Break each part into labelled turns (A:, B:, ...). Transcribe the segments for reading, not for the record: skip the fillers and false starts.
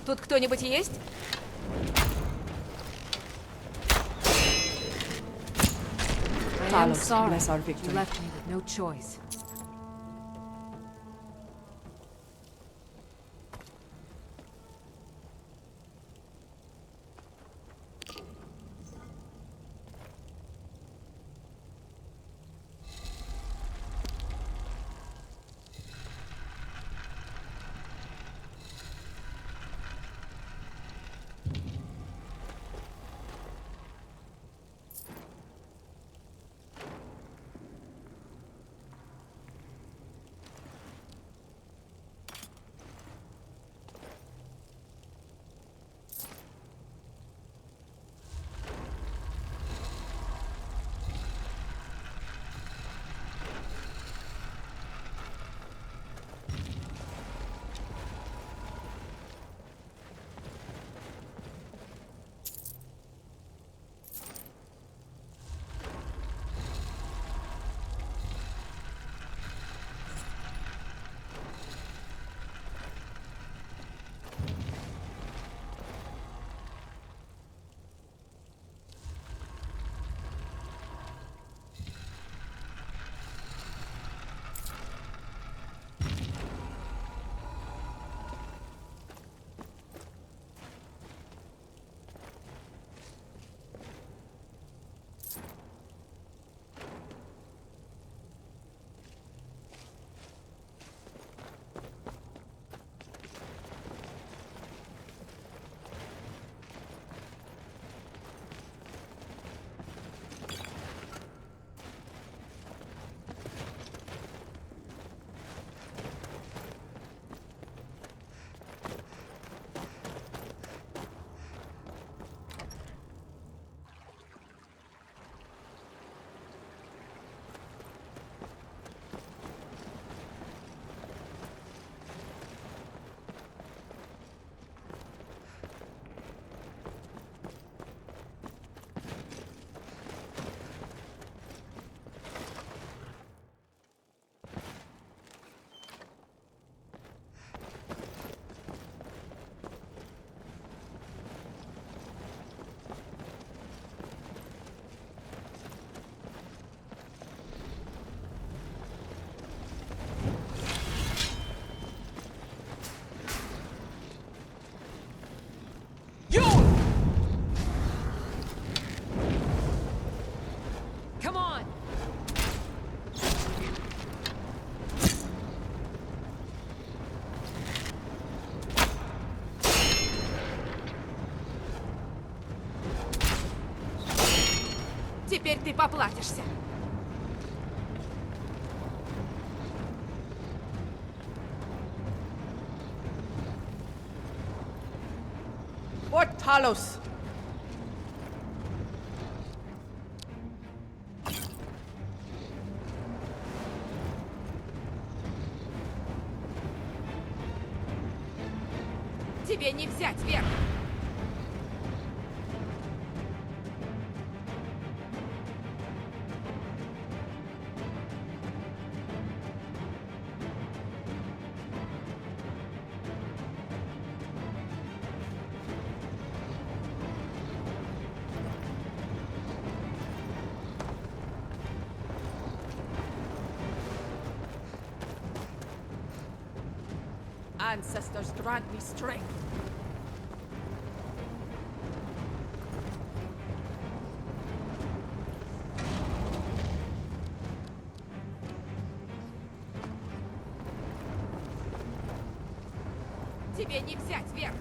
A: Тут кто-нибудь есть?
B: I am
C: Talos,
B: sorry.
C: bless our
B: You
C: victory.
B: left me with no choice.
A: Come on! Теперь ты поплатишься.
C: What, Talos?
A: Тебе не взять верх. Ancestors grant me strength. Тебе не взять верх.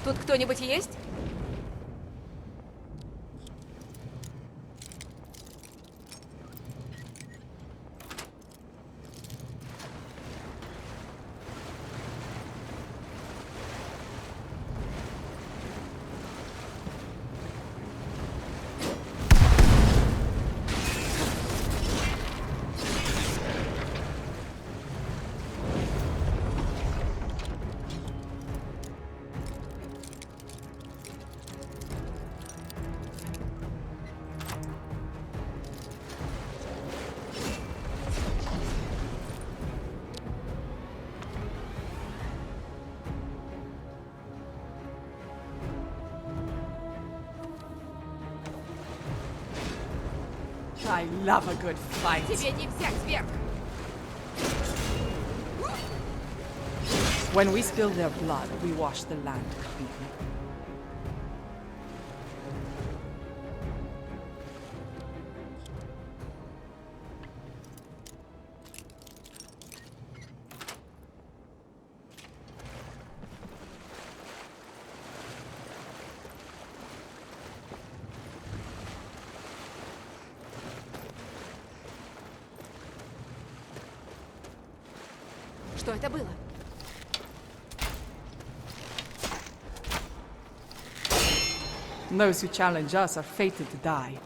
A: Тут кто-нибудь есть?
C: I love a good fight.
A: Тебе не взять верх!
C: When we spill their blood, we wash the land completely.
A: Что это было?
C: Those who challenge us are fated to die.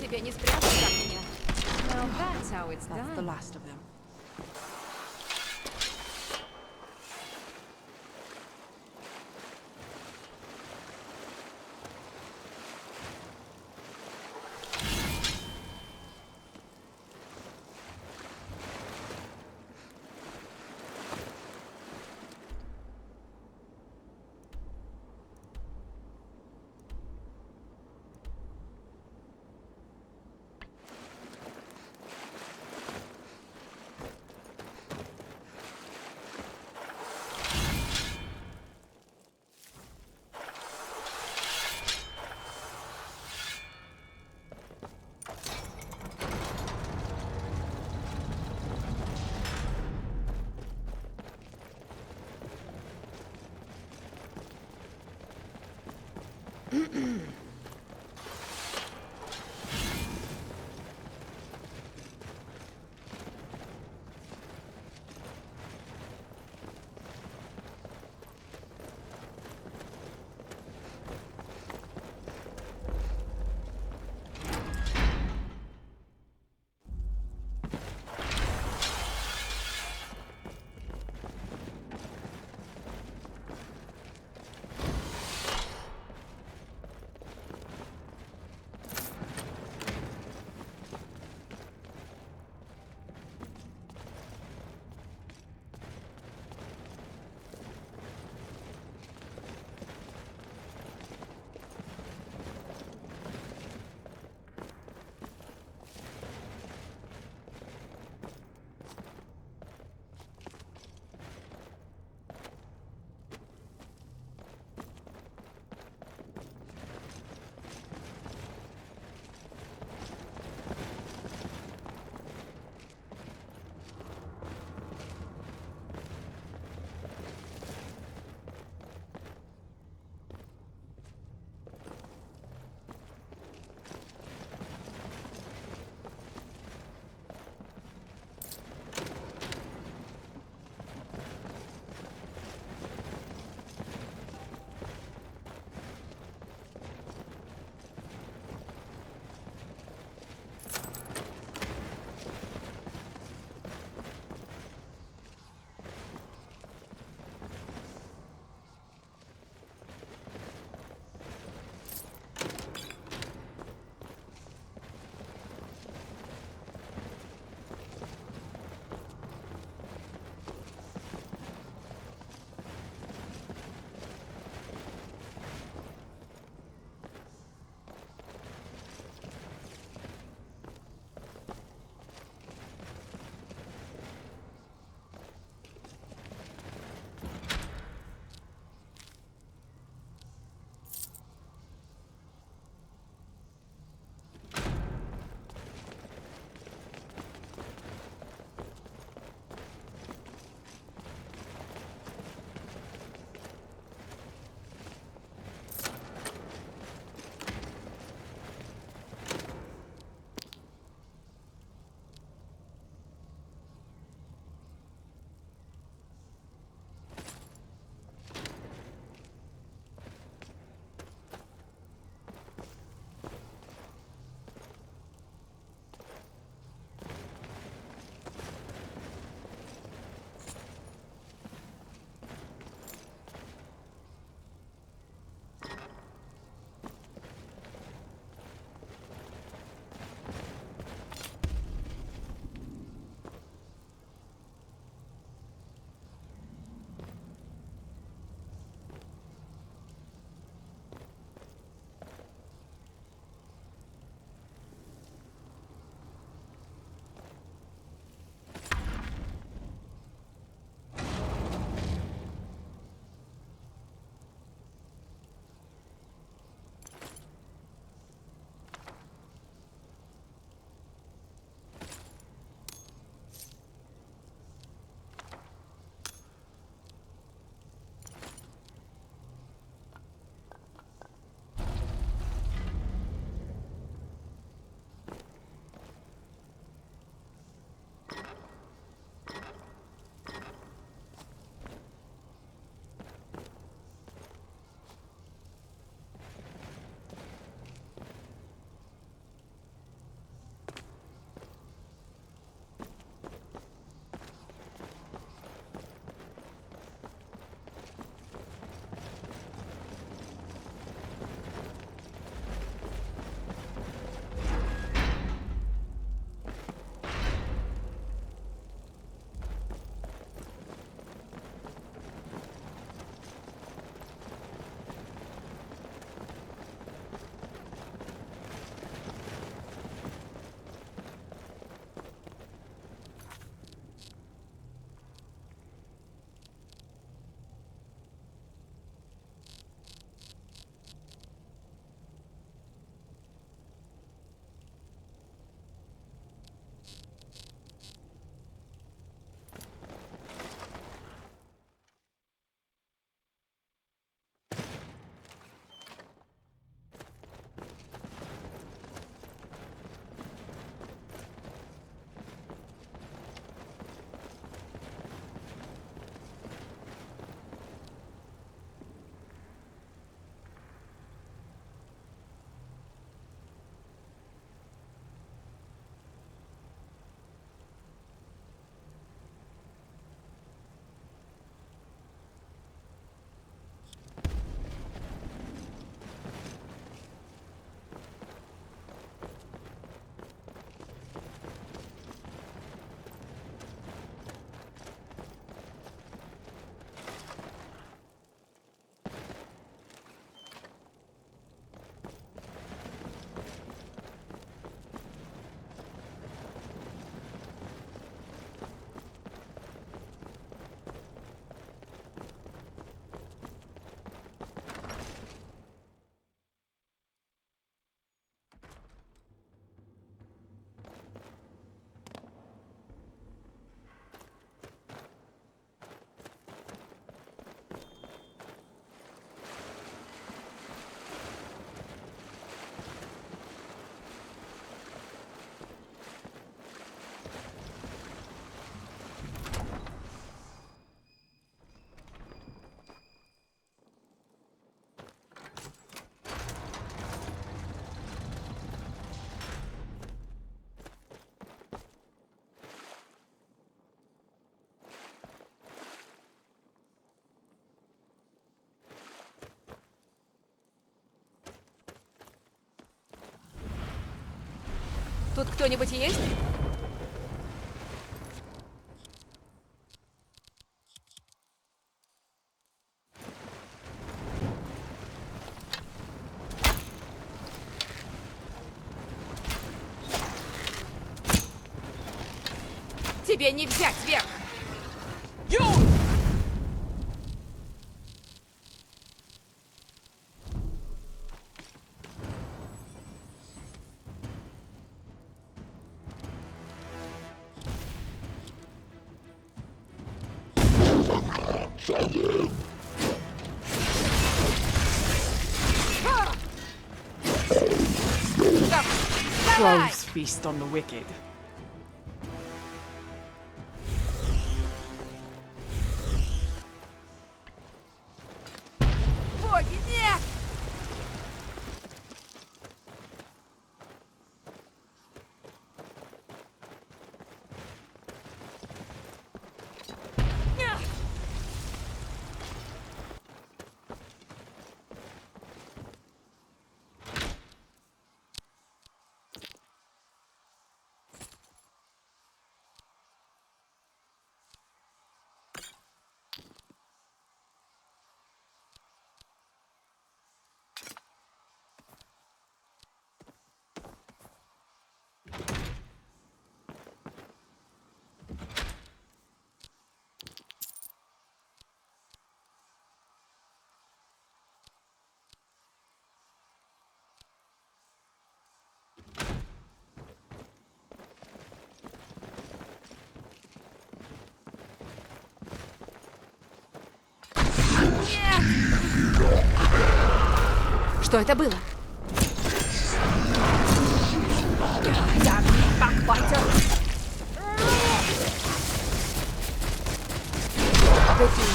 A: Тебя не спрятать от меня.
B: Well, that's how it's
C: That's the
B: done.
C: last of them.
A: Тут кто-нибудь есть? Тебе не взять верх! Давай!
C: Crows feast on the wicked.
A: Боги, нет! Что это было?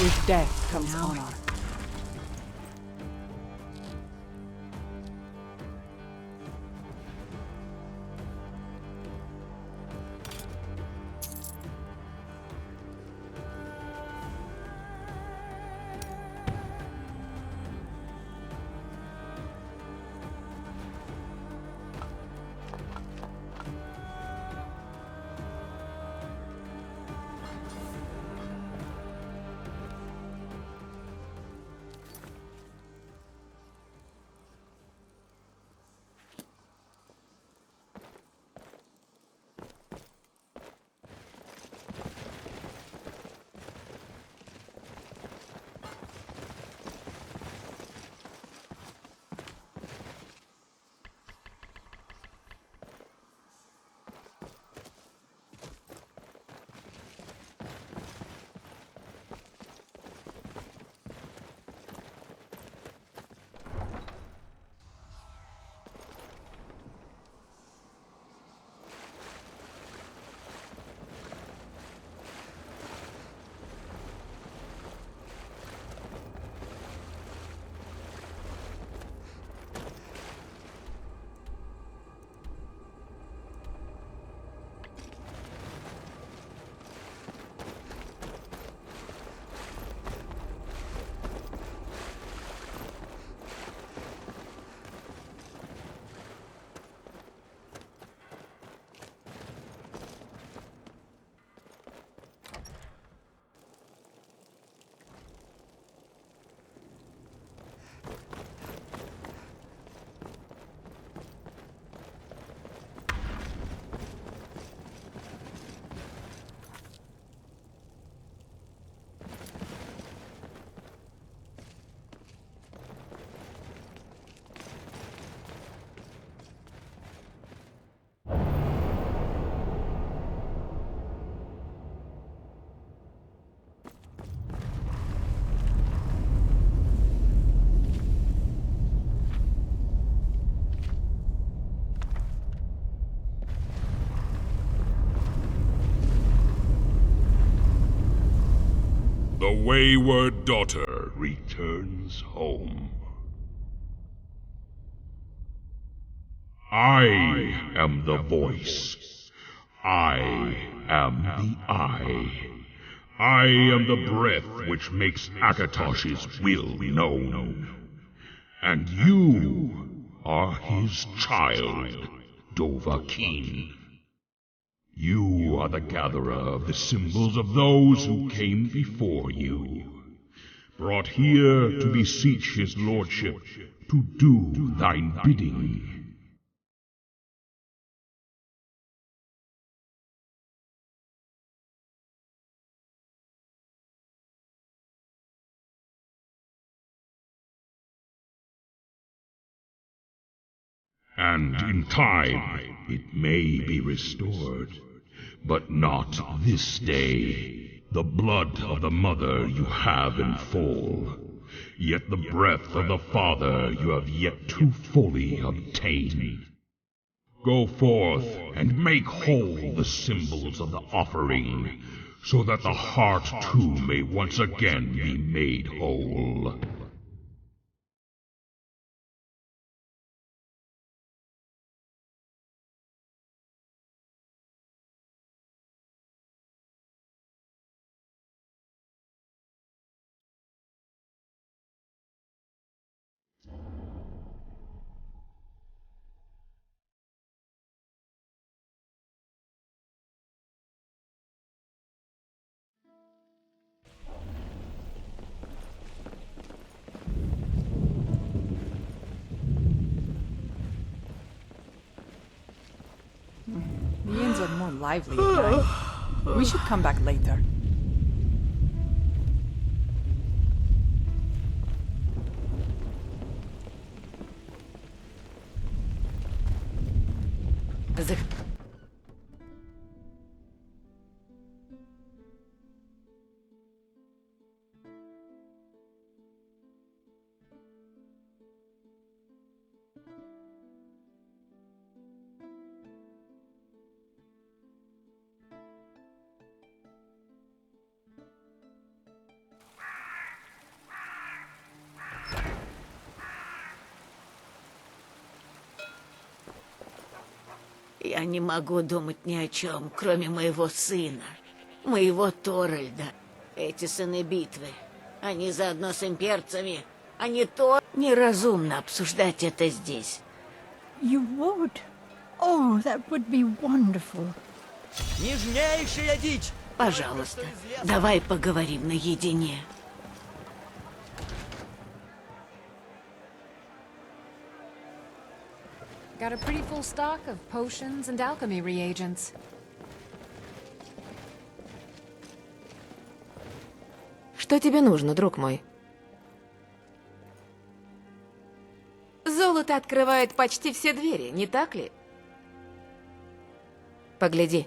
C: With death comes honor.
D: The wayward daughter returns home. I am the voice. I am the eye. I am the breath which makes Akatosh's will known. And you are his child. Dovahkiin. You are the gatherer of the symbols of those who came before you, brought here to beseech his lordship to do thine bidding. And in time it may be restored, but not this day. The blood of the mother you have in full, yet the breath of the father you have yet to fully obtain. Go forth and make whole the symbols of the offering, so that the heart too may once again be made whole.
C: The inns are more lively at night. We should come back later.
E: Я не могу думать ни о чем, кроме моего сына, моего Торальда. Эти сыны битвы, они заодно с имперцами, они то... Неразумно обсуждать это здесь.
F: You would? Oh, that would be wonderful.
G: Нежнейшая дичь!
E: Пожалуйста, давай поговорим наедине.
B: Got a pretty full stock of potions and alchemy reagents.
A: Что тебе нужно, друг мой? Золото открывает почти все двери, не так ли? Погляди.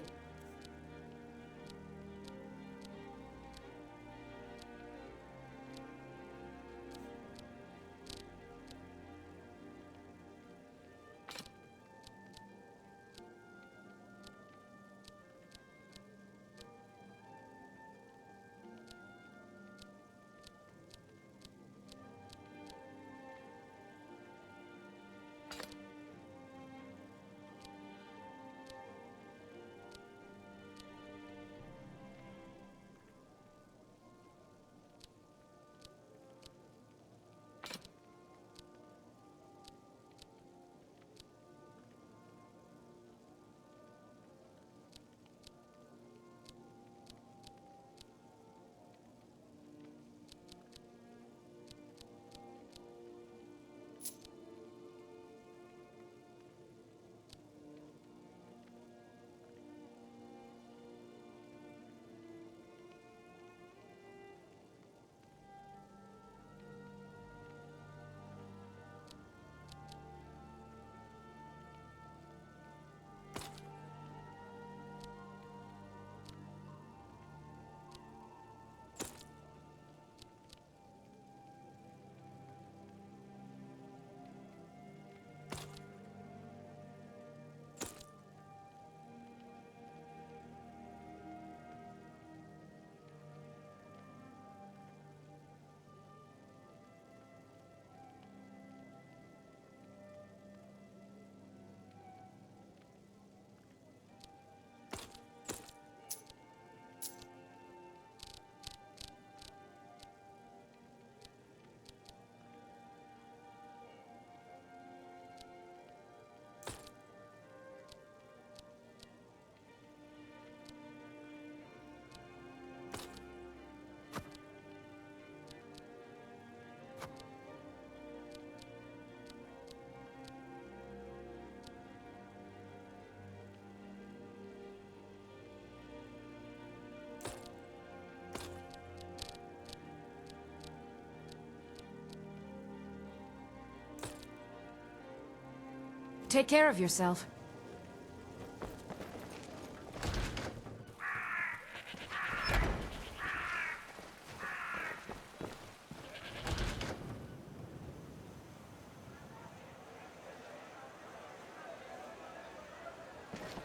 B: Take care of yourself.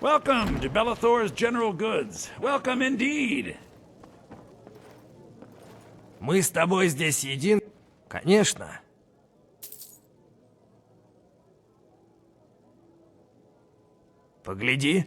H: Welcome to Bellathor's General Goods. Welcome indeed.
G: Мы с тобой здесь един? Конечно. Погляди.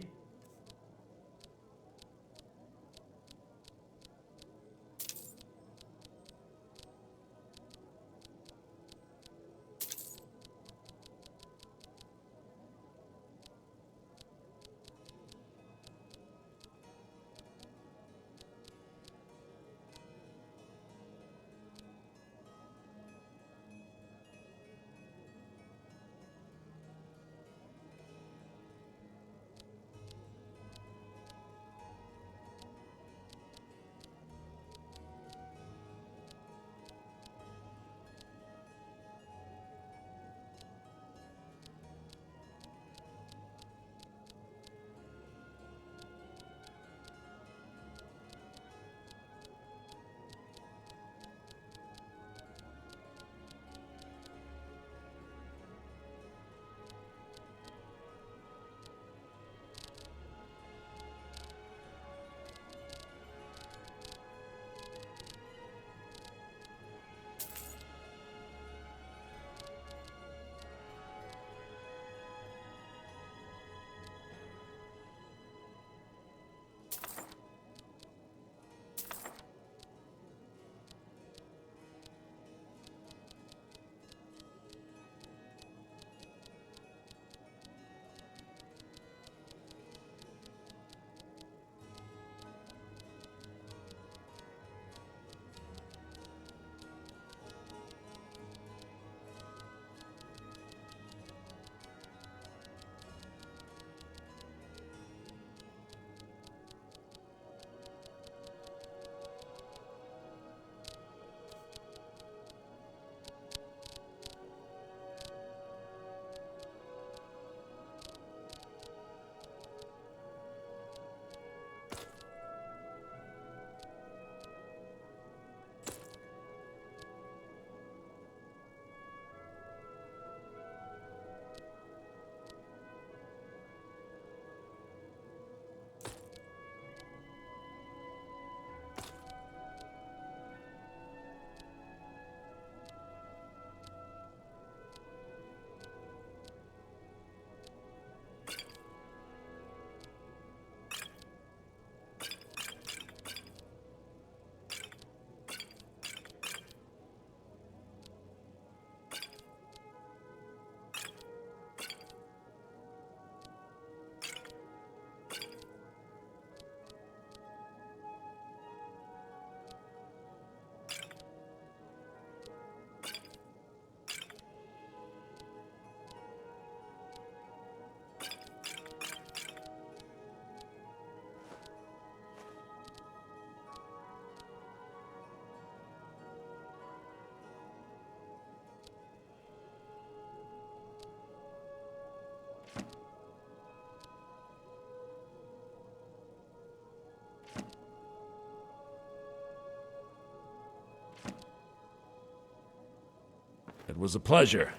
H: It was a pleasure.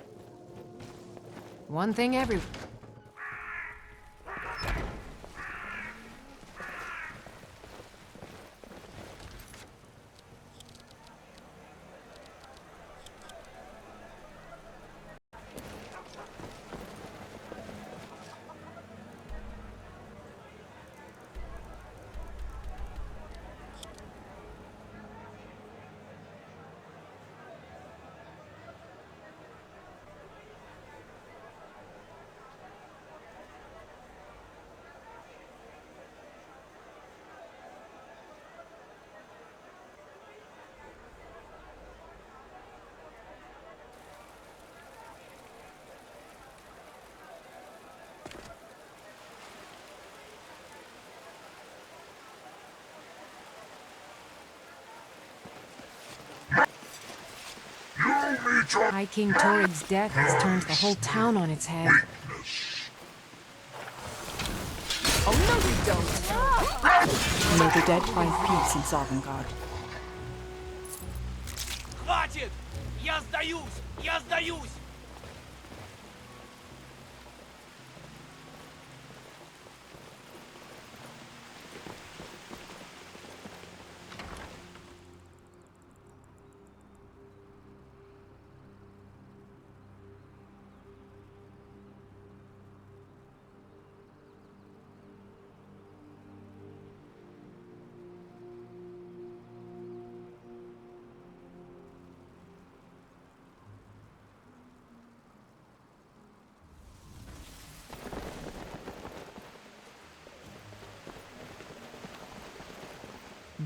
B: One thing every... High King Torig's death has turned the whole town on its head.
C: May the dead find peace in Sovngarde.
G: Хватит! Я сдаюсь! Я сдаюсь!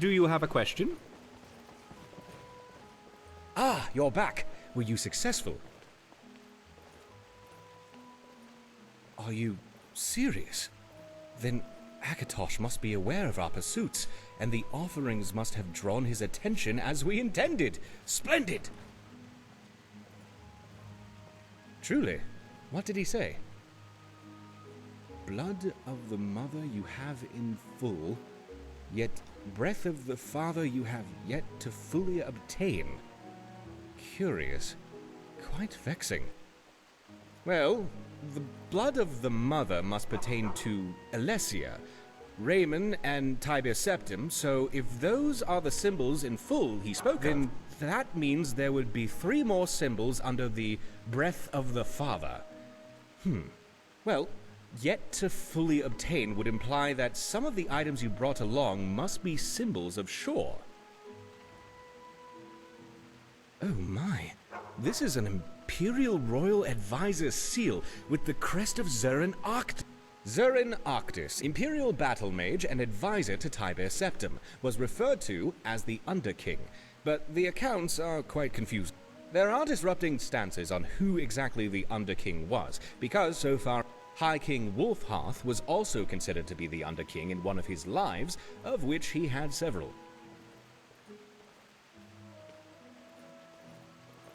I: Do you have a question?
J: Ah, you're back. Were you successful? Are you serious? Then Akatosh must be aware of our pursuits, and the offerings must have drawn his attention as we intended. Splendid! Truly, what did he say? Blood of the mother you have in full, yet breath of the father you have yet to fully obtain. Curious. Quite vexing. Well, the blood of the mother must pertain to Alessia, Raymond, and Tiberius Septim, so if those are the symbols in full he spoke then that means there would be 3 more symbols under the breath of the father. Well, yet to fully obtain would imply that some of the items you brought along must be symbols of shore. Oh my, this is an Imperial Royal Advisor's seal with the crest of Zurin Arctis. Zurin Arctis, Imperial Battle Mage and Advisor to Tiberius Septim, was referred to as the Underking, but the accounts are quite confusing. There are disrupting stances on who exactly the Underking was, because so far High King Wulfharth was also considered to be the Underking in one of his lives, of which he had several.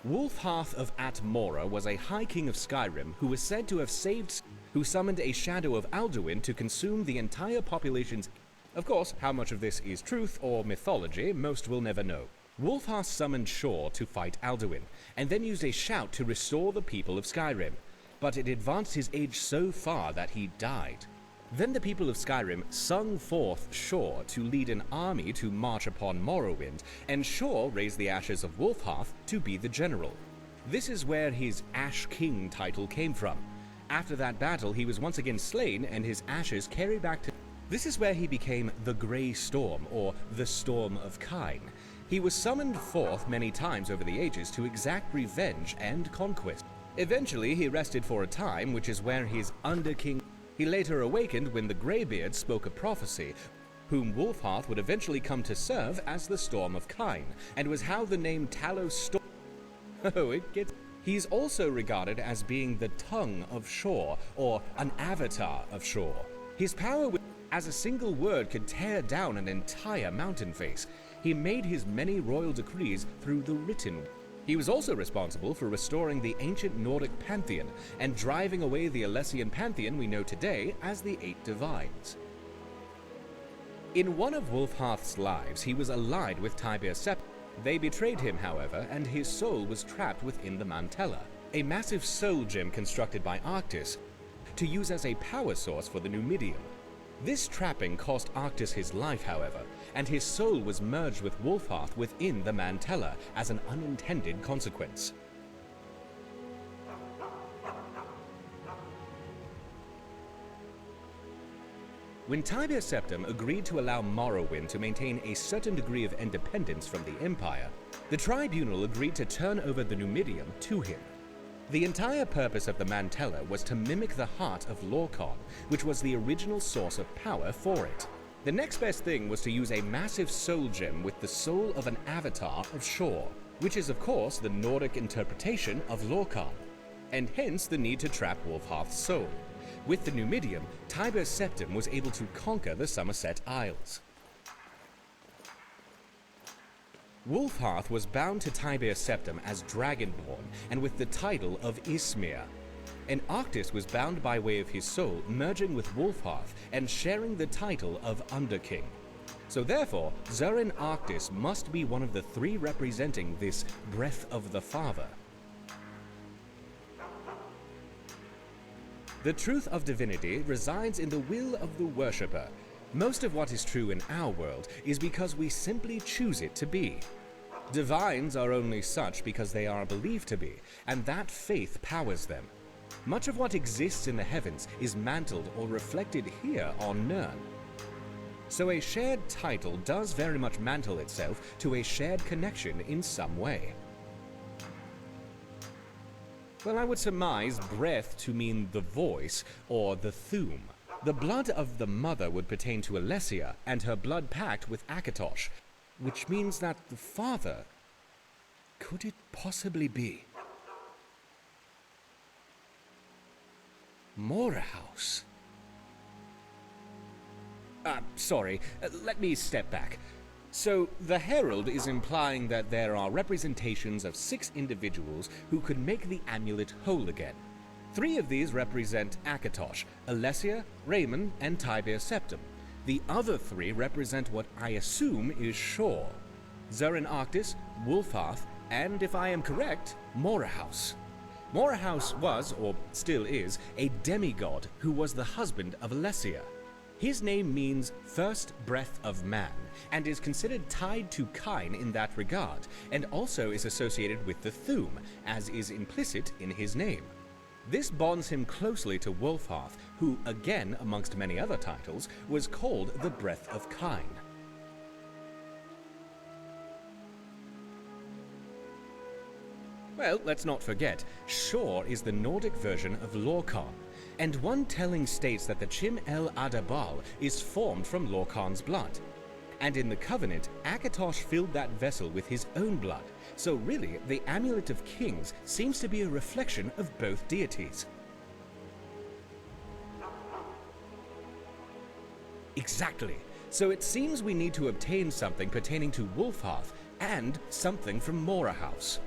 J: Wulfharth of Atmora was a High King of Skyrim who was said to have who summoned a shadow of Alduin to consume the entire population's. Of course, how much of this is truth or mythology, most will never know. Wulfharth summoned Shor to fight Alduin, and then used a shout to restore the people of Skyrim. But it advanced his age so far that he died. Then the people of Skyrim sung forth Shor to lead an army to march upon Morrowind, and Shor raised the ashes of Wulfharth to be the general. This is where his Ash King title came from. After that battle, he was once again slain, and his ashes carried back to... This is where he became the Grey Storm, or the Storm of Kine. He was summoned forth many times over the ages to exact revenge and conquest. Eventually, he rested for a time, which is where his Underking... He later awakened when the Greybeard spoke a prophecy, whom Wulfharth would eventually come to serve as the Storm of Kine, and was how the name Talos Storm... Oh, it gets... He's also regarded as being the tongue of Shor, or an avatar of Shor. His power, as a single word, could tear down an entire mountain face. He made his many royal decrees through the written. He was also responsible for restoring the ancient Nordic pantheon and driving away the Alessian pantheon we know today as the 8 Divines. In one of Wulfharth's lives, he was allied with Tiberius Septim. They betrayed him, however, and his soul was trapped within the Mantella, a massive soul gem constructed by Arctis to use as a power source for the Numidium. This trapping cost Arctis his life, however, and his soul was merged with Wulfharth within the Mantella as an unintended consequence. When Tiberius Septim agreed to allow Morrowind to maintain a certain degree of independence from the Empire, the Tribunal agreed to turn over the Numidium to him. The entire purpose of the Mantella was to mimic the heart of Lorkhan, which was the original source of power for it. The next best thing was to use a massive soul gem with the soul of an avatar of Shor, which is of course the Nordic interpretation of Lorkhan, and hence the need to trap Wulfharth's soul. With the Numidium, Tiberius Septim was able to conquer the Somerset Isles. Wulfharth was bound to Tiberius Septim as Dragonborn and with the title of Ismir. and Arctis was bound by way of his soul, merging with Wolfhearth and sharing the title of Underking. So therefore, Zurin Arctis must be one of the three representing this Breath of the Father. The truth of divinity resides in the will of the worshipper. Most of what is true in our world is because we simply choose it to be. Divines are only such because they are believed to be, and that faith powers them. Much of what exists in the heavens is mantled or reflected here on Nirn. So a shared title does very much mantle itself to a shared connection in some way. Well, I would surmise breath to mean the voice or the Thuum. The blood of the mother would pertain to Alessia and her blood pact with Akatosh, which means that the father... Could it possibly be Morehouse? Sorry, let me step back. So, the Herald is implying that there are representations of 6 individuals who could make the amulet whole again. 3 of these represent Akatosh, Alessia, Raymond, and Tibir Septim. The other 3 represent what I assume is Shor. Zurin Arctis, Wolfhearth, and, if I am correct, Morehouse. Morehouse was, or still is, a demigod who was the husband of Alessia. His name means first breath of man, and is considered tied to Kine in that regard, and also is associated with the Thuum, as is implicit in his name. This bonds him closely to Wolfhearth, who, again amongst many other titles, was called the Breath of Kine. Well, let's not forget, Shor is the Nordic version of Lorkhan, and one telling states that the Chim El Adabal is formed from Lorkhan's blood. And in the Covenant, Akatosh filled that vessel with his own blood, so really, the Amulet of Kings seems to be a reflection of both deities. Exactly. So it seems we need to obtain something pertaining to Wolfhearth, and something from Morehouse.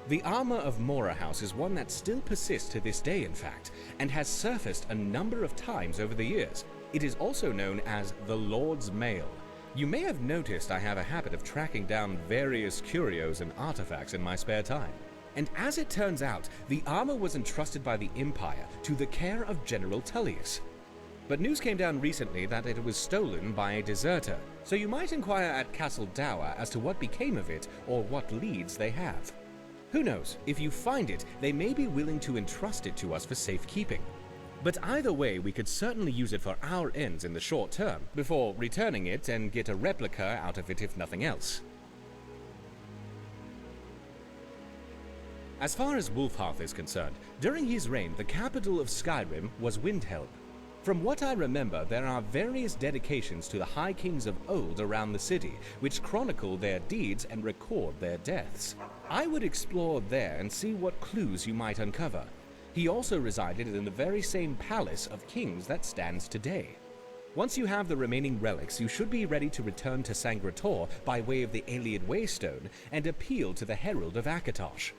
J: The armor of Morehouse is one that still persists to this day, in fact, and has surfaced a number of times over the years. It is also known as the Lord's Mail. You may have noticed I have a habit of tracking down various curios and artifacts in my spare time. And as it turns out, the armor was entrusted by the Empire to the care of General Tullius. But news came down recently that it was stolen by a deserter, so you might inquire at Castle Dower as to what became of it or what leads they have. Who knows, if you find it, they may be willing to entrust it to us for safekeeping. But either way, we could certainly use it for our ends in the short term, before returning it and get a replica out of it if nothing else. As far as Wolfhearth is concerned, during his reign, the capital of Skyrim was Windhelm. From what I remember, there are various dedications to the High Kings of old around the city, which chronicle their deeds and record their deaths. I would explore there and see what clues you might uncover. He also resided in the very same palace of kings that stands today. Once you have the remaining relics, you should be ready to return to Sangrator by way of the Ayleid Waystone and appeal to the Herald of Akatosh.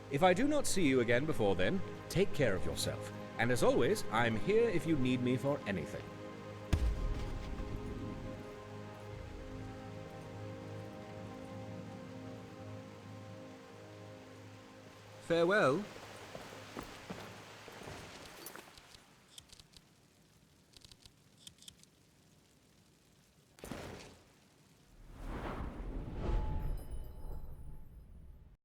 J: If I do not see you again before then, take care of yourself. And as always, I'm here if you need me for anything. Farewell.